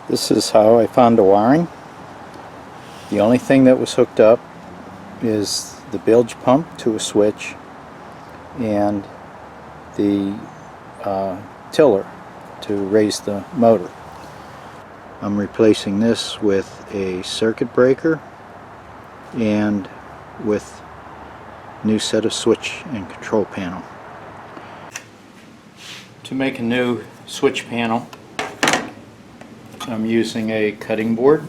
This is how I found the wiring. The only thing that was hooked up is the bilge pump to a switch and the tiller to raise the motor. I'm replacing this with a circuit breaker and with new set of switch and control panel. To make a new switch panel, I'm using a cutting board.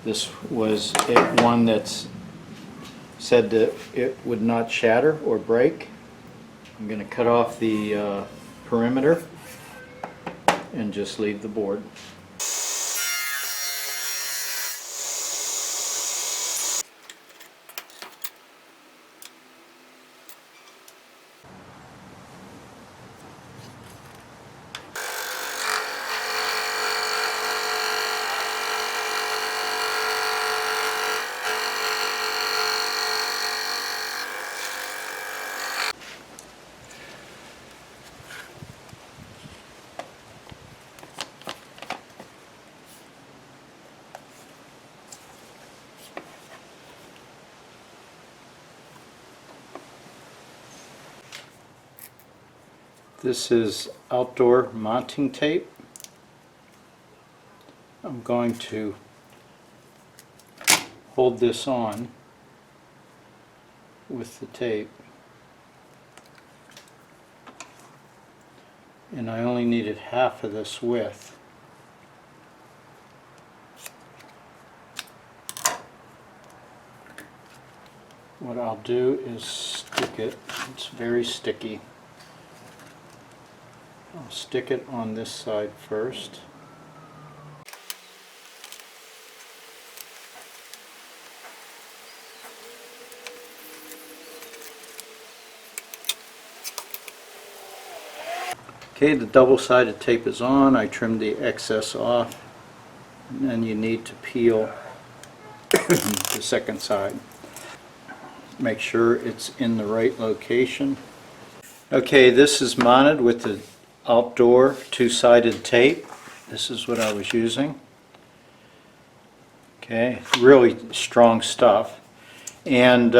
This was one that's said that it would not shatter or break. I'm going to cut off the perimeter and just leave the board. This is outdoor mounting tape. I'm going to hold this on with the tape, and I only needed half of this width. What I'll do is stick it. It's very sticky. I'll stick it on this side first. Okay, the double-sided tape is on. I trimmed the excess off, and then you need to peel the second side. Make sure it's in the right location. Okay, this is mounted with the outdoor two-sided tape. This is what I was using. Okay, really strong stuff, and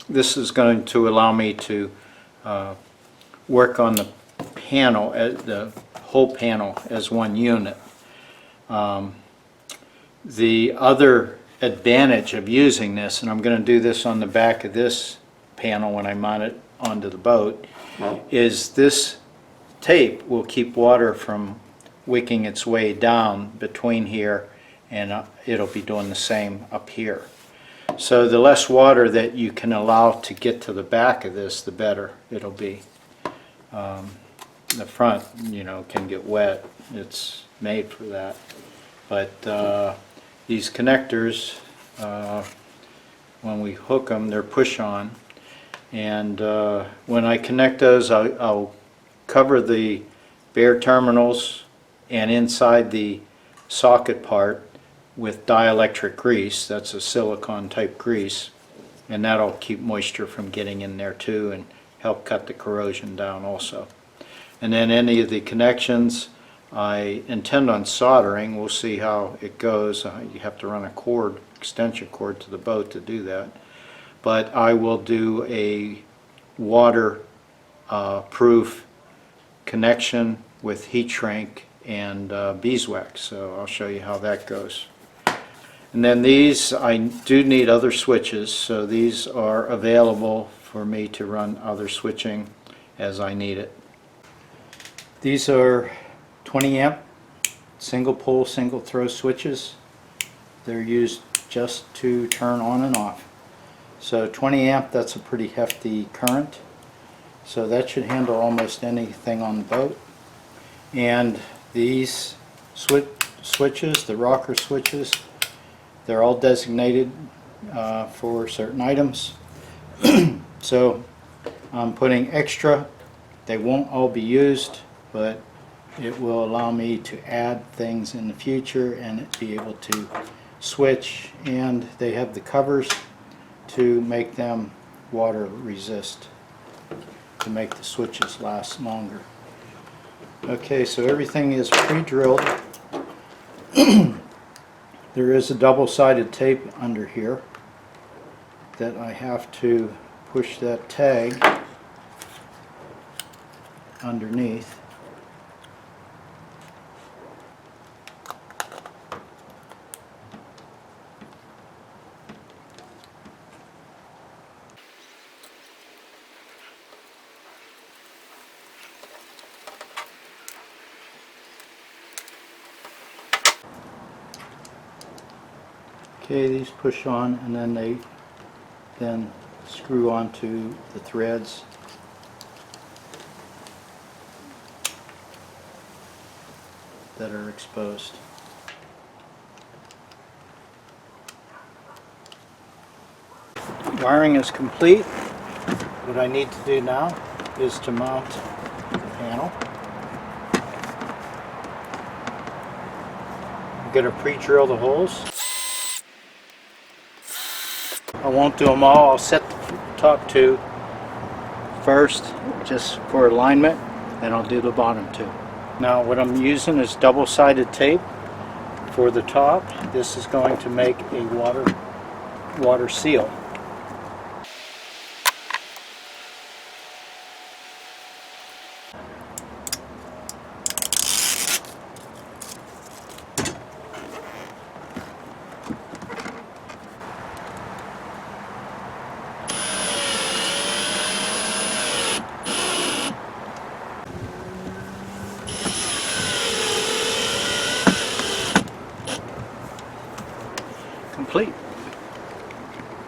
this is going to allow me to work on the panel, the whole panel as one unit. The other advantage of using this, and I'm going to do this on the back of this panel when I mount it onto the boat, is this tape will keep water from wicking its way down between here, and it'll be doing the same up here. So the less water that you can allow to get to the back of this, the better it'll be. The front, you know, can get wet. It's made for that. But these connectors, when we hook them, they're push-on. And when I connect those, I'll cover the bare terminals and inside the socket part with dielectric grease. That's a silicone type grease, and that'll keep moisture from getting in there too and help cut the corrosion down also. And then any of the connections I intend on soldering. We'll see how it goes. You have to run a cord, extension cord, to the boat to do that. But I will do a water proof connection with heat shrink and beeswax, so I'll show you how that goes. And then these, I do need other switches, so these are available for me to run other switching as I need it. These are 20 amp single pole single throw switches. They're used just to turn on and off. So 20 amp, that's a pretty hefty current. So that should handle almost anything on the boat. And these switches, the rocker switches, they're all designated for certain items. So I'm putting extra. They won't all be used, but it will allow me to add things in the future and be able to switch. And they have the covers to make them water resist, to make the switches last longer. Okay, so everything is pre-drilled. There is a double-sided tape under here that I have to push that tag underneath. Okay, these push on and then they screw onto the threads. That are exposed. Wiring is complete. What I need to do now is to mount the panel. I'm going to pre-drill the holes. I won't do them all. I'll set the top two first just for alignment, then I'll do the bottom two. Now what I'm using is double-sided tape for the top. This is going to make a water seal.